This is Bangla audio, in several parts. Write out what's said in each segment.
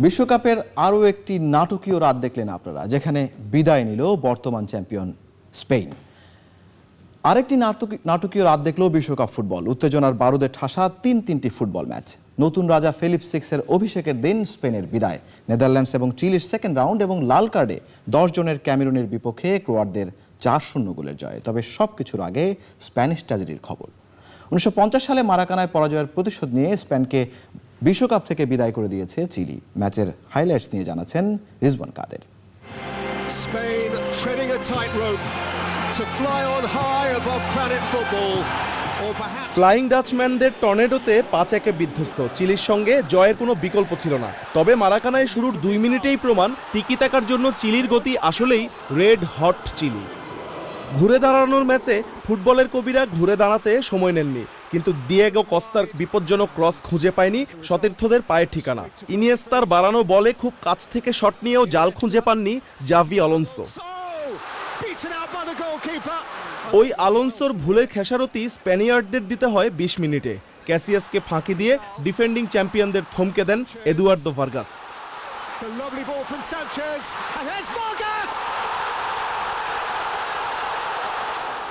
বিশ্বকাপের আরও একটি নাটকীয় রাত দেখলেন আপনারা, যেখানে বিদায় নিল বর্তমান চ্যাম্পিয়ন স্পেন। আরেকটি নাটকীয় রাত দেখল বিশ্বকাপ ফুটবল। উত্তেজনার বারুদে ঠাসা তিনটি ফুটবল ম্যাচ। নতুন রাজা ফিলিপ সিক্সের অভিষেকের দিন স্পেনের বিদায়, নেদারল্যান্ডস এবং চিলির সেকেন্ড রাউন্ড এবং লাল কার্ডে 10 জনের ক্যামেরুনের বিপক্ষে ক্রোয়াটদের 4-0 গোলের জয়। তবে সবকিছুর আগে স্প্যানিশ ট্র্যাজেডির খবর। 1950 সালে মারাকানায় পরাজয়ের প্রতিশোধ নিয়ে স্পেনকে বিশ্বকাপ থেকে বিদায় করে দিয়েছে চিলি। ম্যাচের হাইলাইটস নিয়ে জানাচ্ছেন রিজওয়ান কাদের। Spain treading a tightrope to fly on high above planet football. Flying ডাচম্যানদের টর্নেডোতে 5-1 বিধ্বস্ত চিলির সঙ্গে জয়ের কোনো বিকল্প ছিল না। তবে মারাকানায় শুরুর 2 মিনিটেই প্রমাণ টিকি-টাকার জন্য চিলির গতি আসলেই রেড হট চিলি। ঘুরে দাঁড়ানোর ম্যাচে ফুটবলের কবিরা ঘুরে দাঁড়াতে সময় নেননি, কিন্তু দিয়েগো কস্তার বিপজ্জনক ক্রস খুঁজে পায়নি সতীর্থদের পায়ের ঠিকানা। ইনিয়েস্তার বাড়ানো বলে খুব কাছ থেকে শট নিয়েও জাল খুঁজে পাননি জাভি আলোনসো। ওই আলোনসোর ভুলের খেসারতি স্প্যানিয়ার্ডদের দিতে হয় 20 মিনিটে। ক্যাসিয়াসকে ফাঁকি দিয়ে ডিফেন্ডিং চ্যাম্পিয়নদের থমকে দেন এদুয়ার্দো ভার্গাস।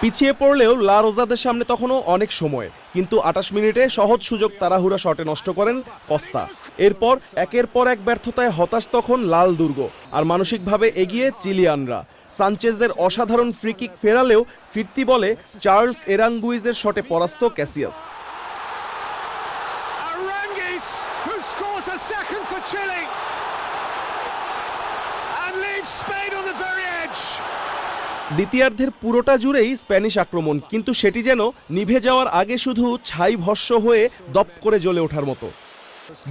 পিছিয়ে পড়লেও লা রোজাদের সামনে তখনও অনেক সময়, কিন্তু 28 মিনিটে সহজ সুযোগ তাড়াহুড়া শটে নষ্ট করেন কস্তা। এরপর একের পর এক ব্যর্থতায় হতাশ তখন লাল দুর্গ, আর মানসিকভাবে এগিয়ে চিলিয়ানরা। সানচেজের অসাধারণ ফ্রিকিক ফেরালেও ফিরতি বলে চার্লস এরাঙ্গুইজের শটে পরাস্ত ক্যাসিয়াস। দ্বিতীয়ার্ধের পুরোটা জুড়েই স্প্যানিশ আক্রমণ, কিন্তু সেটি যেন নিভে যাওয়ার আগে শুধু ছাই ভস্য হয়ে দপ করে জ্বলে ওঠার মতো।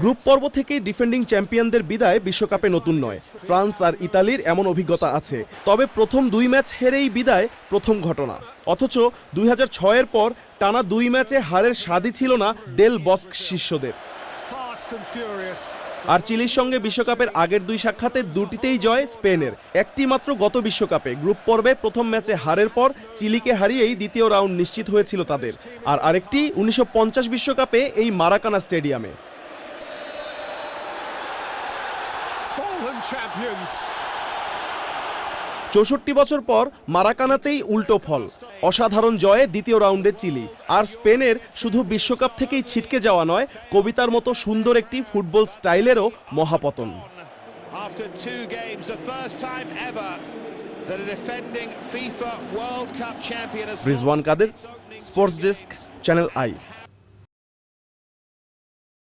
গ্রুপ পর্ব থেকেই ডিফেন্ডিং চ্যাম্পিয়নদের বিদায় বিশ্বকাপে নতুন নয়। ফ্রান্স আর ইতালির এমন অভিজ্ঞতা আছে, তবে প্রথম 2 ম্যাচ হেরেই বিদায় প্রথম ঘটনা। অথচ 2006-এর পর টানা 2 ম্যাচে হারের স্বাদই ছিল না ডেল বস্ক শিষ্যদের। আর চিলির সঙ্গে বিশ্বকাপের আগের 2 সাক্ষাতে দুটিতেই জয় স্পেনের। একটি মাত্র গত বিশ্বকাপে গ্রুপ পর্বে প্রথম ম্যাচে হারের পর চিলিকে হারিয়েই দ্বিতীয় রাউন্ড নিশ্চিত হয়েছিল তাদের। আর আরেকটি 1950 বিশ্বকাপে এই মারাকানা স্টেডিয়ামে। 64 বছর পর মারাকানাতেই উল্টো ফল। অসাধারণ জয়ে দ্বিতীয় রাউন্ডে চিলি। আর স্পেনের শুধু বিশ্বকাপ থেকেই ছিটকে যাওয়া নয়, কবিতার মতো সুন্দর একটি ফুটবল স্টাইলেরও মহাপতন। Rizwan Kader, sports desk, channel I.